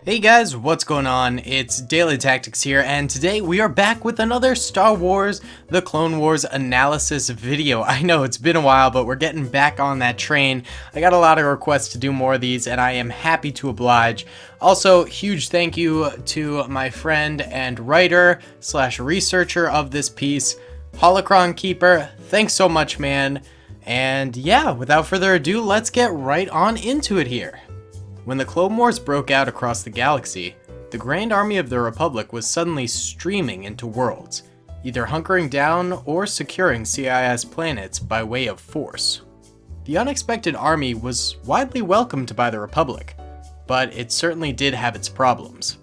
Hey guys, what's going on? It's Daily Tactics here, and today we are back with another Star Wars The Clone Wars analysis video. I know it's been a while, but we're getting back on that train. I got a lot of requests to do more of these, and I am happy to oblige. Also, huge thank you to my friend and writer / researcher of this piece, Holocron Keeper. Thanks so much, man. And yeah, without further ado, let's get right on into it here. When the Clone Wars broke out across the galaxy, the Grand Army of the Republic was suddenly streaming into worlds, either hunkering down or securing CIS planets by way of force. The unexpected army was widely welcomed by the Republic, but it certainly did have its problems.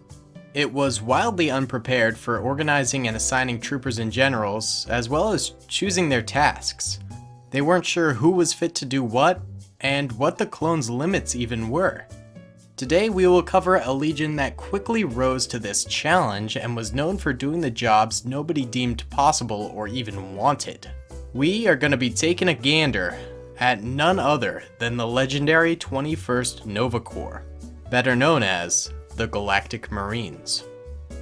It was wildly unprepared for organizing and assigning troopers and generals, as well as choosing their tasks. They weren't sure who was fit to do what, and what the clones' limits even were. Today we will cover a legion that quickly rose to this challenge and was known for doing the jobs nobody deemed possible or even wanted. We are going to be taking a gander at none other than the legendary 21st Nova Corps, better known as the Galactic Marines.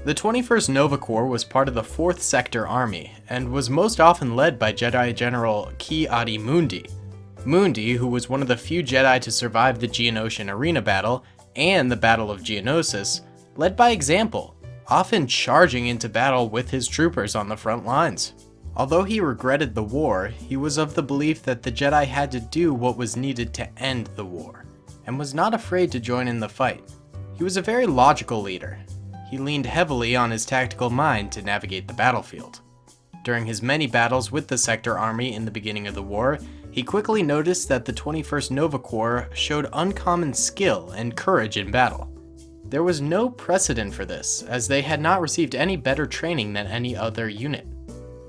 The 21st Nova Corps was part of the 4th Sector Army and was most often led by Jedi General Ki-Adi-Mundi. Mundi, who was one of the few Jedi to survive the Geonosian arena battle and the Battle of Geonosis, led by example, often charging into battle with his troopers on the front lines. Although he regretted the war, he was of the belief that the Jedi had to do what was needed to end the war, and was not afraid to join in the fight. He was a very logical leader. He leaned heavily on his tactical mind to navigate the battlefield. During his many battles with the Sector Army in the beginning of the war, he quickly noticed that the 21st Nova Corps showed uncommon skill and courage in battle. There was no precedent for this, as they had not received any better training than any other unit.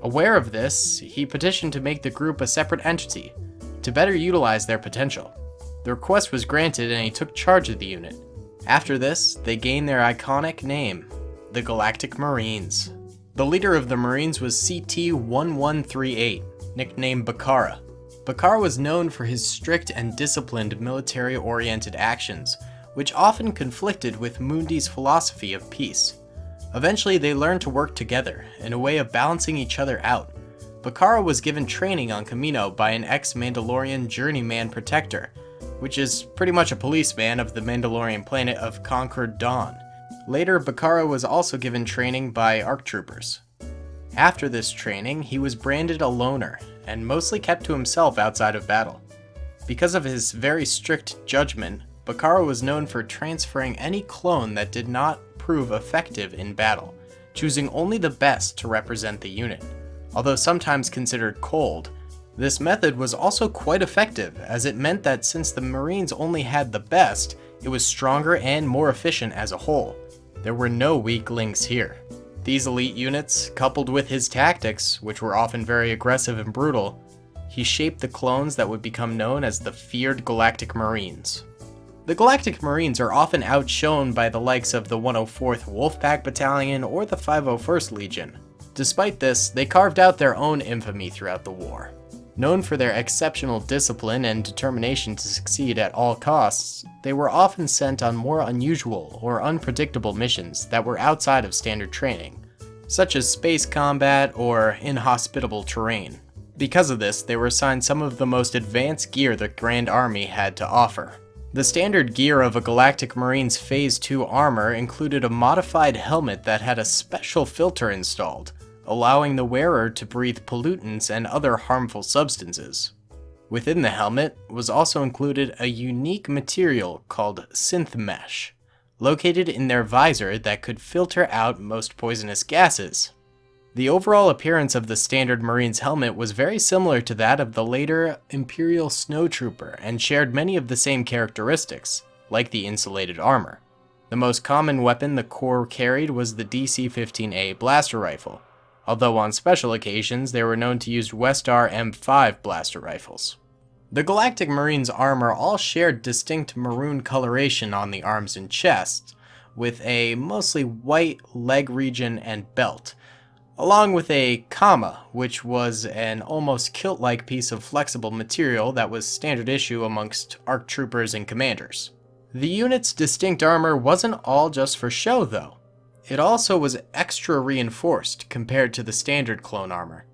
Aware of this, he petitioned to make the group a separate entity, to better utilize their potential. The request was granted and he took charge of the unit. After this, they gained their iconic name, the Galactic Marines. The leader of the Marines was CT-1138, nicknamed Bakara. Bakara was known for his strict and disciplined military-oriented actions, which often conflicted with Mundi's philosophy of peace. Eventually, they learned to work together, in a way of balancing each other out. Bakara was given training on Kamino by an ex-Mandalorian journeyman protector, which is pretty much a policeman of the Mandalorian planet of Concord Dawn. Later, Bakara was also given training by ARC troopers. After this training, he was branded a loner, and mostly kept to himself outside of battle. Because of his very strict judgment, Bakara was known for transferring any clone that did not prove effective in battle, choosing only the best to represent the unit. Although sometimes considered cold, this method was also quite effective, as it meant that since the Marines only had the best, it was stronger and more efficient as a whole. There were no weak links here. These elite units, coupled with his tactics, which were often very aggressive and brutal, he shaped the clones that would become known as the feared Galactic Marines. The Galactic Marines are often outshone by the likes of the 104th Wolfpack Battalion or the 501st Legion. Despite this, they carved out their own infamy throughout the war. Known for their exceptional discipline and determination to succeed at all costs, they were often sent on more unusual or unpredictable missions that were outside of standard training, such as space combat or inhospitable terrain. Because of this, they were assigned some of the most advanced gear the Grand Army had to offer. The standard gear of a Galactic Marine's Phase 2 armor included a modified helmet that had a special filter installed, allowing the wearer to breathe pollutants and other harmful substances. Within the helmet was also included a unique material called synth mesh, located in their visor that could filter out most poisonous gases. The overall appearance of the standard Marine's helmet was very similar to that of the later Imperial Snowtrooper and shared many of the same characteristics, like the insulated armor. The most common weapon the Corps carried was the DC-15A blaster rifle, although on special occasions they were known to use Westar M5 blaster rifles. The Galactic Marines' armor all shared distinct maroon coloration on the arms and chest, with a mostly white leg region and belt, along with a kama, which was an almost kilt-like piece of flexible material that was standard issue amongst ARC troopers and commanders. The unit's distinct armor wasn't all just for show though. It also was extra reinforced compared to the standard clone armor.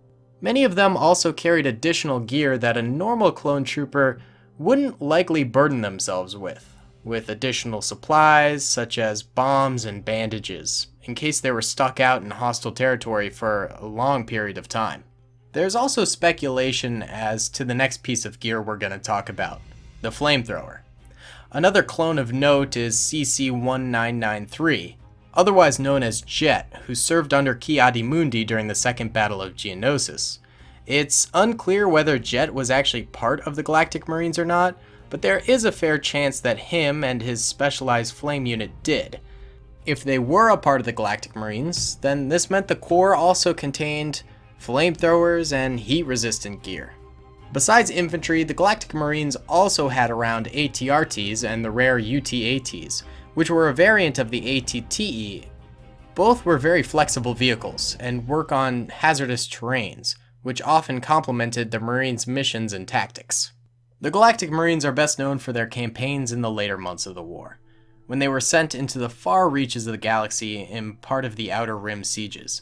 Many of them also carried additional gear that a normal clone trooper wouldn't likely burden themselves with additional supplies such as bombs and bandages, in case they were stuck out in hostile territory for a long period of time. There's also speculation as to the next piece of gear we're going to talk about, the flamethrower. Another clone of note is CC-1993, otherwise known as Jet, who served under Ki-Adi-Mundi during the Second Battle of Geonosis. It's unclear whether Jet was actually part of the Galactic Marines or not, but there is a fair chance that him and his specialized flame unit did. If they were a part of the Galactic Marines, then this meant the Corps also contained flamethrowers and heat-resistant gear. Besides infantry, the Galactic Marines also had around ATRTs and the rare UTATs, which were a variant of the ATTE. Both were very flexible vehicles and work on hazardous terrains, which often complemented the Marines' missions and tactics. The Galactic Marines are best known for their campaigns in the later months of the war, when they were sent into the far reaches of the galaxy in part of the Outer Rim sieges.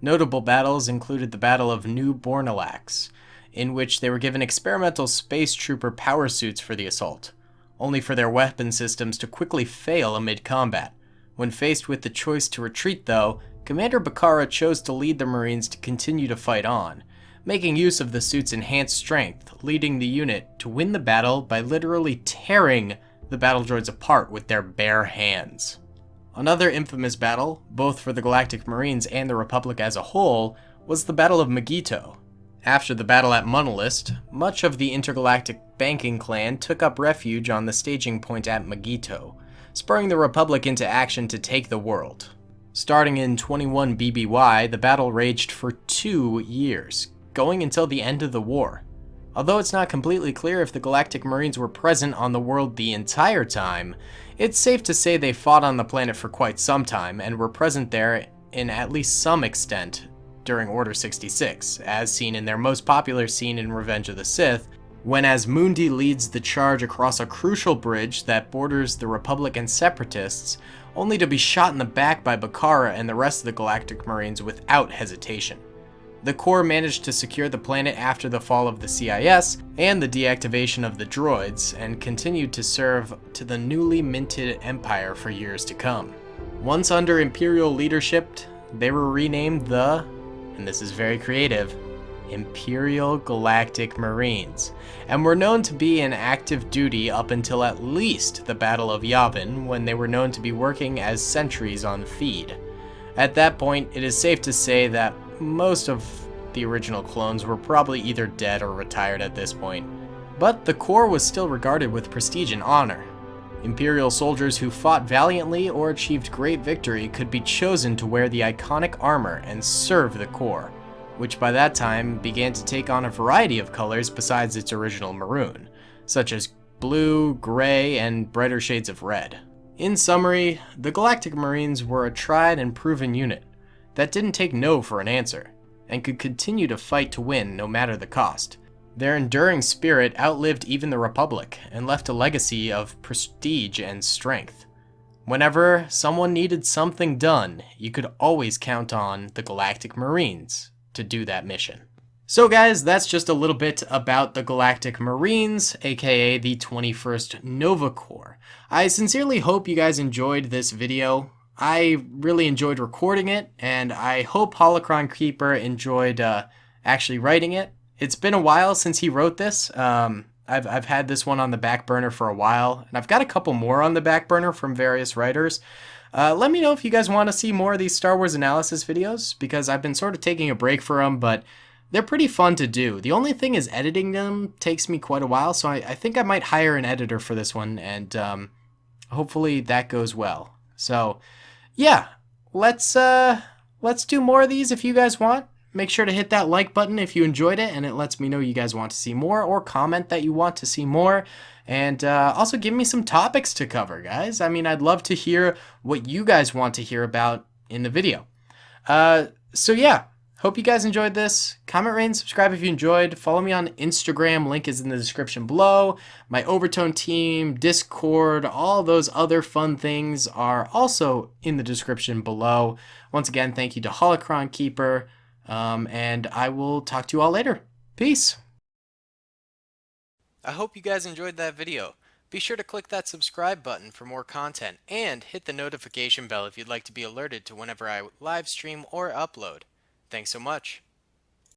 Notable battles included the Battle of New Bornalax, in which they were given experimental space trooper power suits for the assault, only for their weapon systems to quickly fail amid combat. When faced with the choice to retreat though, Commander Bakara chose to lead the Marines to continue to fight on, making use of the suit's enhanced strength, leading the unit to win the battle by literally tearing the battle droids apart with their bare hands. Another infamous battle, both for the Galactic Marines and the Republic as a whole, was the Battle of Megiddo. After the battle at Monolist, much of the intergalactic banking clan took up refuge on the staging point at Megiddo, spurring the Republic into action to take the world. Starting in 21 BBY, the battle raged for 2 years, going until the end of the war. Although it's not completely clear if the Galactic Marines were present on the world the entire time, it's safe to say they fought on the planet for quite some time and were present there in at least some extent during Order 66, as seen in their most popular scene in Revenge of the Sith, when Asmundi leads the charge across a crucial bridge that borders the Republic and Separatists, only to be shot in the back by Bakara and the rest of the Galactic Marines without hesitation. The Corps managed to secure the planet after the fall of the CIS and the deactivation of the droids, and continued to serve to the newly minted Empire for years to come. Once under Imperial leadership, they were renamed the, and this is very creative, Imperial Galactic Marines, and were known to be in active duty up until at least the Battle of Yavin, when they were known to be working as sentries on feed. At that point, it is safe to say that most of the original clones were probably either dead or retired at this point, but the Corps was still regarded with prestige and honor. Imperial soldiers who fought valiantly or achieved great victory could be chosen to wear the iconic armor and serve the Corps, which by that time began to take on a variety of colors besides its original maroon, such as blue, gray, and brighter shades of red. In summary, the Galactic Marines were a tried and proven unit that didn't take no for an answer, and could continue to fight to win no matter the cost. Their enduring spirit outlived even the Republic, and left a legacy of prestige and strength. Whenever someone needed something done, you could always count on the Galactic Marines to do that mission. So guys, that's just a little bit about the Galactic Marines, aka the 21st Nova Corps. I sincerely hope you guys enjoyed this video. I really enjoyed recording it, and I hope Holocron Keeper enjoyed actually writing it. It's been a while since he wrote this. I've had this one on the back burner for a while, and I've got a couple more on the back burner from various writers. Let me know if you guys want to see more of these Star Wars analysis videos, because I've been sort of taking a break for them, but they're pretty fun to do. The only thing is editing them takes me quite a while, so I think I might hire an editor for this one, and hopefully that goes well. So yeah, let's do more of these if you guys want. Make sure to hit that like button if you enjoyed it, and it lets me know you guys want to see more, or comment that you want to see more. And also give me some topics to cover, guys. I mean, I'd love to hear what you guys want to hear about in the video. So yeah, Hope you guys enjoyed this. Comment, rate, and subscribe if you enjoyed. Follow me on Instagram. Link is in the description below. My Overtone team, Discord, all those other fun things are also in the description below. Once again, thank you to Holocron Keeper. And I will talk to you all later. Peace. I hope you guys enjoyed that video. Be sure to click that subscribe button for more content and hit the notification bell if you'd like to be alerted to whenever I live stream or upload. Thanks so much.